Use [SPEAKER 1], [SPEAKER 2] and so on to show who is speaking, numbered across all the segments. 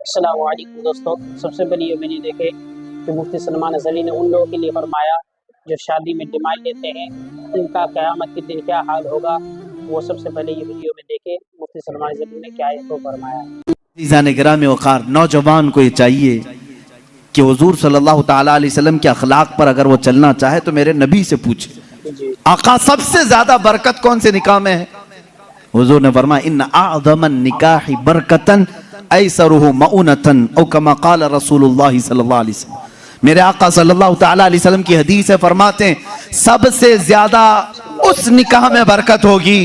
[SPEAKER 1] अस्सलाम वालेकुम दोस्तों, सबसे पहले ये मैंने देखे कि मुफ्ती सलमान अज़हरी ने उन लोगों के लिए फरमाया जो शादी में डिमांड लेते हैं, उनका क़यामत के दिन क्या हाल होगा। वो सबसे पहले ये वीडियो में देखे मुफ्ती सलमान अज़हरी ने क्या इसको फरमाया।
[SPEAKER 2] नौजवान को ये चाहिए कि हुजूर सल्लल्लाहु ताला अलैहि वसल्लम के अखलाक पर अगर वो चलना चाहे तो मेरे नबी से पूछे, आका सबसे ज्यादा बरकत कौन से निकाह में है। हुजूर ने फरमाया इन्न अअज़मन निकाहि बरकतन ऐसरुहु मऊनतन औ कमा क़ाल रसूलुल्लाह सल्लल्लाहु अलैहि वसल्लम। मेरे आका सल्लल्लाहु ताला अलैहि वसल्लम की हदीस है, फरमाते हैं सबसे ज्यादा उस निकाह में बरकत होगी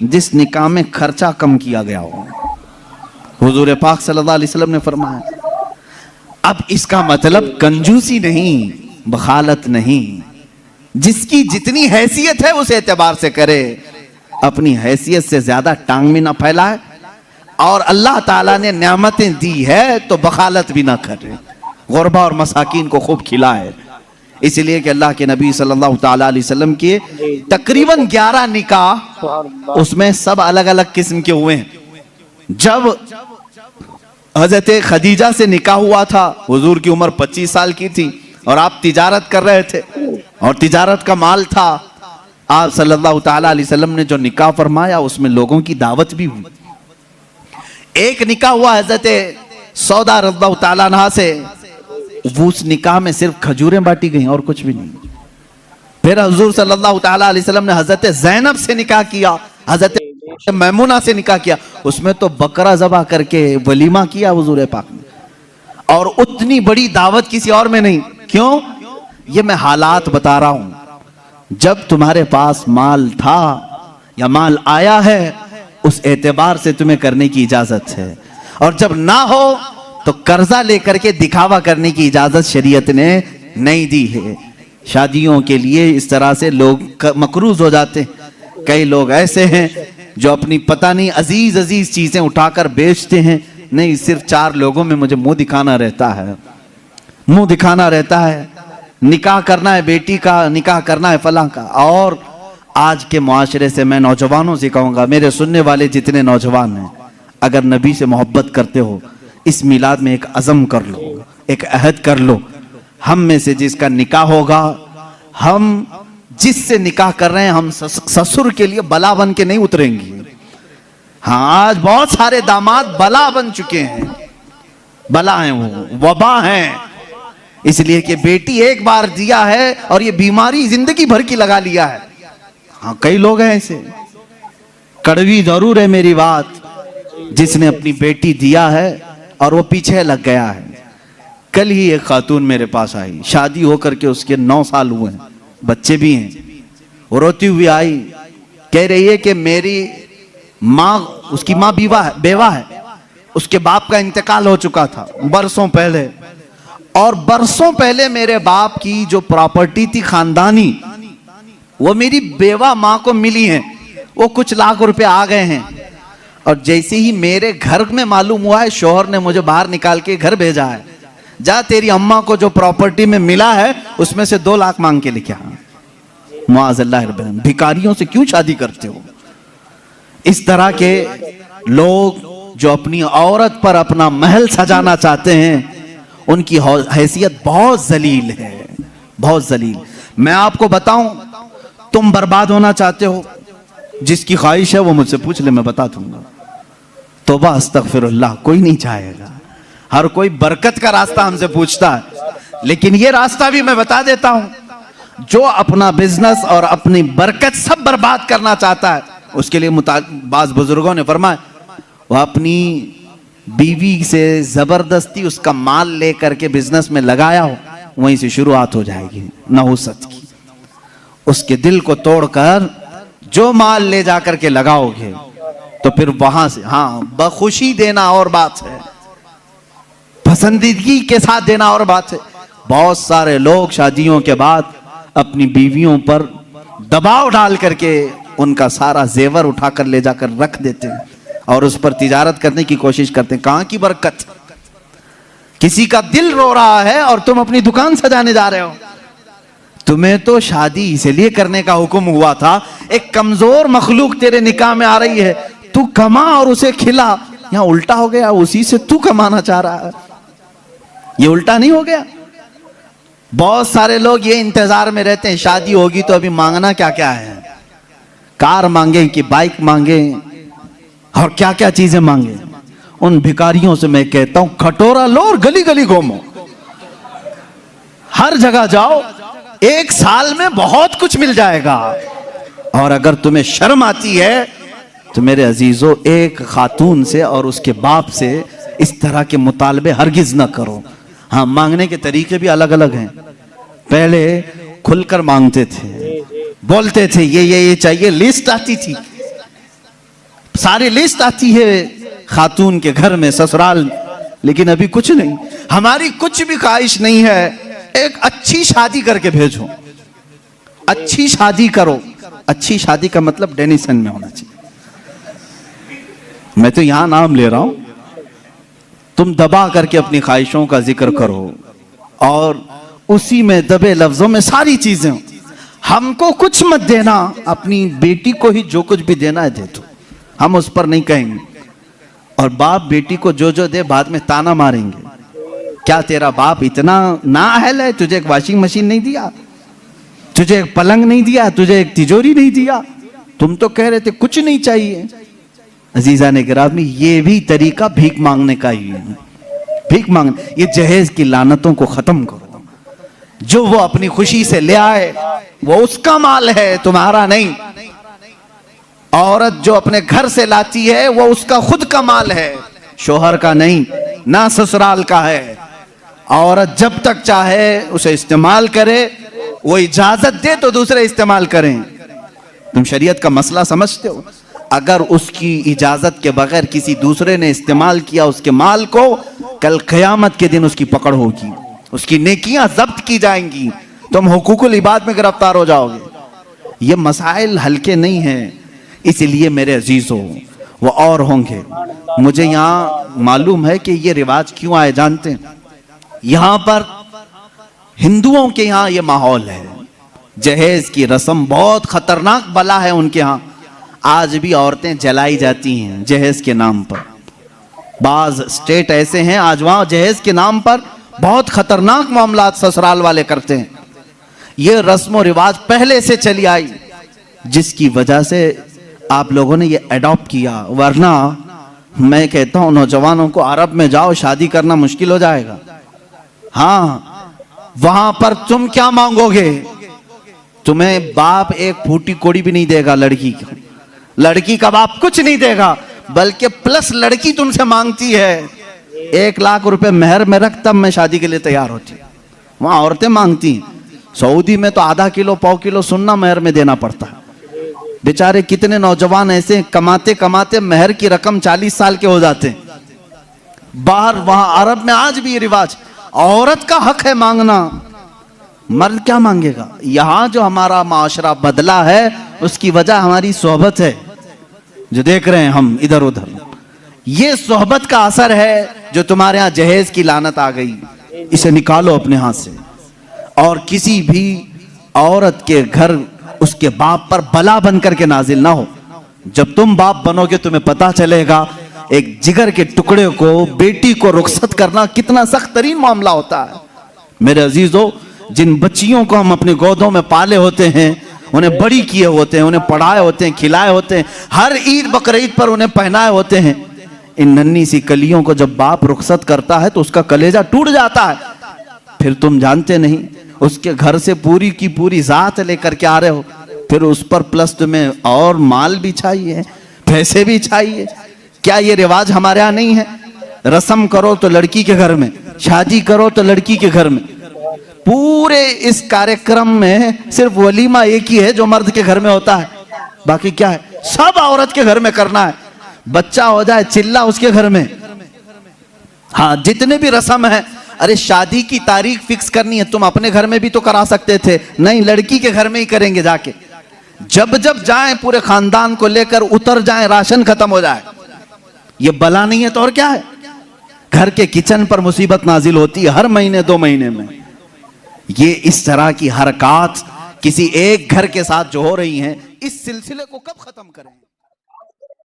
[SPEAKER 2] जिस निकाह में खर्चा कम किया गया हो। हुजूर पाक सल्लल्लाहु अलैहि वसल्लम ने फरमाया। अब इसका मतलब कंजूसी नहीं, बखालत नहीं, जिसकी जितनी हैसियत है उस एतबार से करे, अपनी हैसियत से ज्यादा टांग में ना फैलाए, और अल्लाह ताला ने नेमतें दी है तो बखालत भी ना करे, गुरबा और मसाकीन को खूब खिलाए। इसलिए कि अल्लाह के नबी सल्लल्लाहु ताला अलैहि वसल्लम के तकरीबन 11 निकाह, उसमें सब अलग अलग किस्म के हुए हैं। जब हजरत खदीजा से निकाह हुआ था, हुजूर की उम्र 25 साल की थी और आप तिजारत कर रहे थे और तिजारत का माल था। आप सल्लल्लाहु ताला अलैहि वसल्लम ने जो निकाह फरमाया उसमें लोगों की दावत भी हुई। एक निकाह हुआ हजरत सौदा रज़ियल्लाहु ताला अन्हा से, वो उस निकाह में सिर्फ खजूरें बांटी गई और कुछ भी नहीं। फिर हुजूर सल्लल्लाहु ताला अलैहि वसल्लम ने हजरत ज़ैनब से निकाह किया, हजरत मैमुना से निकाह किया, उसमें तो बकरा ज़बह करके वलीमा किया हुजूर पाक ने, और उतनी बड़ी दावत किसी और में नहीं। क्यों? ये मैं हालात बता रहा हूं। जब तुम्हारे पास माल था या माल आया है उस एतबार से तुम्हें करने की इजाजत है, और जब ना हो तो कर्जा लेकर के दिखावा करने की इजाजत शरीयत ने नहीं दी है। शादियों के लिए इस तरह से लोग मकरूज हो जाते हैं। कई लोग ऐसे हैं जो अपनी पता नहीं अजीज अजीज चीजें उठाकर बेचते हैं, नहीं सिर्फ 4 लोगों में मुझे मुंह दिखाना रहता है, मुंह दिखाना रहता है, निकाह करना है बेटी का, निकाह करना है फलां का। और आज के मुआशरे से मैं नौजवानों से कहूंगा, मेरे सुनने वाले जितने नौजवान हैं, अगर नबी से मोहब्बत करते हो इस मिलाद में एक अज़म कर लो, एक अहद कर लो, हम में से जिसका निकाह होगा, हम जिससे निकाह कर रहे हैं, हम ससुर के लिए बला बन के नहीं उतरेंगे। हाँ, आज बहुत सारे दामाद बला बन चुके हैं, बला हैं, वो वबा हैं, इसलिए कि बेटी एक बार दिया है और ये बीमारी जिंदगी भर की लगा लिया है। हाँ, कई लोग हैं ऐसे, कड़वी जरूर है मेरी बात, जिसने अपनी बेटी दिया है और वो पीछे लग गया है। कल ही एक खातून मेरे पास आई, शादी होकर के उसके 9 साल हुए हैं, बच्चे भी हैं। वो रोती हुई आई, कह रही है कि मेरी माँ, उसकी माँ बेवा है, उसके बाप का इंतकाल हो चुका था बरसों पहले, और बरसों पहले मेरे बाप की जो प्रॉपर्टी थी खानदानी, वो मेरी बेवा माँ को मिली है, वो कुछ लाख रुपए आ गए हैं। और जैसे ही मेरे घर में मालूम हुआ है, शौहर ने मुझे बाहर निकाल के घर भेजा है, जा तेरी अम्मा को जो प्रॉपर्टी में मिला है उसमें से 2 लाख मांग के लेके आ। मुआज़ल्लाह रब्बना, भिखारियों से क्यों शादी करते हो? इस तरह के लोग जो अपनी औरत पर अपना महल सजाना चाहते हैं, उनकी हैसियत बहुत जलील है, बहुत जलील। मैं आपको बताऊं, तुम बर्बाद होना चाहते हो, जिसकी ख्वाहिश है वो मुझसे पूछ ले, मैं बता दूंगा। तौबा अस्तगफिरुल्लाह, कोई नहीं चाहेगा, हर कोई बरकत का रास्ता हमसे पूछता है, लेकिन ये रास्ता भी मैं बता देता हूं, जो अपना बिजनेस और अपनी बरकत सब बर्बाद करना चाहता है, उसके लिए बाज़ बुजुर्गों ने फरमाया, वह अपनी बीवी से जबरदस्ती उसका माल लेकर के बिजनेस में लगाया हो, वहीं से शुरुआत हो जाएगी नहुसत की। उसके दिल को तोड़कर जो माल ले जाकर के लगाओगे तो फिर वहां से, हाँ, बखुशी देना और बात है, पसंदीदगी के साथ देना और बात है। बहुत सारे लोग शादियों के बाद अपनी बीवियों पर दबाव डाल करके उनका सारा जेवर उठाकर ले जाकर रख देते हैं और उस पर तिजारत करने की कोशिश करते हैं। कहां की बरकत? किसी का दिल रो रहा है और तुम अपनी दुकान सजाने जा रहे हो। तुम्हें तो शादी इसलिए करने का हुक्म हुआ था, एक कमजोर मखलूक तेरे निकाह में आ रही है, तू कमा और उसे खिला, यहाँ उल्टा हो गया, उसी से तू कमाना चाह रहा है। ये उल्टा नहीं हो गया? बहुत सारे लोग ये इंतजार में रहते हैं शादी होगी तो अभी मांगना क्या क्या है, कार मांगे कि बाइक मांगे और क्या क्या चीजें मांगे। उन भिखारियों से मैं कहता हूं खटोरा लो और गली गली घूमो, हर जगह जाओ, 1 साल में बहुत कुछ मिल जाएगा। और अगर तुम्हें शर्म आती है तो मेरे अजीजों, एक खातून से और उसके बाप से इस तरह के मुतालबे हरगिज ना करो। हाँ, मांगने के तरीके भी अलग अलग हैं। पहले खुलकर मांगते थे, बोलते थे ये चाहिए, लिस्ट आती थी, सारी लिस्ट आती है खातून के घर में, ससुराल। लेकिन अभी कुछ नहीं, हमारी कुछ भी ख्वाहिश नहीं है, एक अच्छी शादी करके भेजो, अच्छी शादी करो। अच्छी शादी का मतलब डेनिसन में होना चाहिए। मैं तो यहां नाम ले रहा हूं, तुम दबा करके अपनी ख्वाहिशों का जिक्र करो और उसी में दबे लफ्जों में सारी चीजें। हमको कुछ मत देना, अपनी बेटी को ही जो कुछ भी देना है दे दो, हम उस पर नहीं कहेंगे। और बाप बेटी को जो जो दे बाद में ताना मारेंगे, क्या तेरा बाप इतना नाअहल है, तुझे एक वॉशिंग मशीन नहीं दिया, तुझे एक पलंग नहीं दिया, तुझे एक तिजोरी नहीं दिया, तुम तो कह रहे थे कुछ नहीं चाहिए। अजीजा ने गिरामी, ये भी तरीका भीख मांगने का ही है। भीख मांगने, ये जहेज की लानतों को खत्म करो। जो वो अपनी खुशी से ले आए वो उसका माल है, तुम्हारा नहीं। औरत जो अपने घर से लाती है वो उसका खुद का माल है, शोहर का नहीं, ना ससुराल का है। औरत जब तक चाहे उसे इस्तेमाल करे, वो इजाजत दे तो दूसरे इस्तेमाल करें। तुम शरीयत का मसला समझते हो? अगर उसकी इजाजत के बगैर किसी दूसरे ने इस्तेमाल किया उसके माल को, कल क़यामत के दिन उसकी पकड़ होगी, उसकी नेकियां जब्त की जाएंगी, तुम हुकूकुल इबाद में गिरफ्तार हो जाओगे। ये मसाइल हल्के नहीं हैं, इसलिए मेरे अजीजों वो और होंगे। मुझे यहाँ मालूम है कि ये रिवाज क्यों आए जानते हैं? यहाँ पर हिंदुओं के यहाँ ये माहौल है, जहेज की रस्म बहुत खतरनाक बला है उनके यहाँ। आज भी औरतें जलाई जाती हैं जहेज के नाम पर। बाज स्टेट ऐसे हैं आज वहां जहेज के नाम पर बहुत खतरनाक मामलात ससुराल वाले करते हैं। ये रस्म और रिवाज पहले से चली आई, जिसकी वजह से आप लोगों ने ये अडॉप्ट किया। वरना मैं कहता हूं नौजवानों को, अरब में जाओ, शादी करना मुश्किल हो जाएगा। हाँ, वहां पर तुम क्या मांगोगे? तुम्हें बाप एक फूटी कोड़ी भी नहीं देगा लड़की को, लड़की का बाप कुछ नहीं देगा, बल्कि प्लस लड़की तुमसे मांगती है 1 लाख रुपए मेहर में रख, तब मैं शादी के लिए तैयार होती। वहां औरतें मांगती हैं। सऊदी में तो आधा किलो पाव किलो सुन्ना मेहर में देना पड़ता है। बेचारे कितने नौजवान ऐसे कमाते कमाते मेहर की रकम 40 साल के हो जाते हैं। बाहर वहां अरब में आज भी ये रिवाज, औरत का हक है मांगना, मर्द क्या मांगेगा? यहां जो हमारा माशरा बदला है उसकी वजह हमारी सोहबत है, जो देख रहे हैं हम इधर उधर। ये सोहबत का असर है जो तुम्हारे यहाँ जहेज की लानत आ गई। इसे निकालो अपने हाथ से। और किसी भी औरत के घर उसके बाप पर बला बन करके नाजिल ना हो। जब तुम बाप बनोगे तुम्हें पता चलेगा एक जिगर के टुकड़े को, बेटी को रुखसत करना कितना सख्त तरीन मामला होता है। मेरे अजीजों, जिन बच्चियों को हम अपने गोदों में पाले होते हैं, उन्हें बड़ी किए होते हैं, उन्हें पढ़ाए होते हैं, खिलाए होते हैं, हर ईद बकरीद पर उन्हें पहनाए होते हैं, इन नन्ही सी कलियों को जब बाप रुखसत करता है तो उसका कलेजा टूट जाता है। फिर तुम जानते नहीं, उसके घर से पूरी की पूरी जात लेकर के आ रहे हो, फिर उस पर प्लस तुम्हें और माल भी चाहिए, पैसे भी चाहिए। क्या ये रिवाज हमारे यहाँ नहीं है? रस्म करो तो लड़की के घर में, शादी करो तो लड़की के घर में। पूरे इस कार्यक्रम में सिर्फ वलीमा एक ही है जो मर्द के घर में होता है, बाकी क्या है? सब औरत के घर में करना है। बच्चा हो जाए चिल्ला उसके घर में। हाँ, जितने भी रस्म है, अरे शादी की तारीख फिक्स करनी है, तुम अपने घर में भी तो करा सकते थे, नहीं लड़की के घर में ही करेंगे जाके। जब जब जाएं पूरे खानदान को लेकर उतर जाएं, राशन खत्म हो जाए। ये बला नहीं है तो और क्या है? घर के किचन पर मुसीबत नाजिल होती है हर महीने 2 महीने में। ये इस तरह की हरकत किसी एक घर के साथ जो हो रही हैं, इस सिलसिले को कब खत्म करें?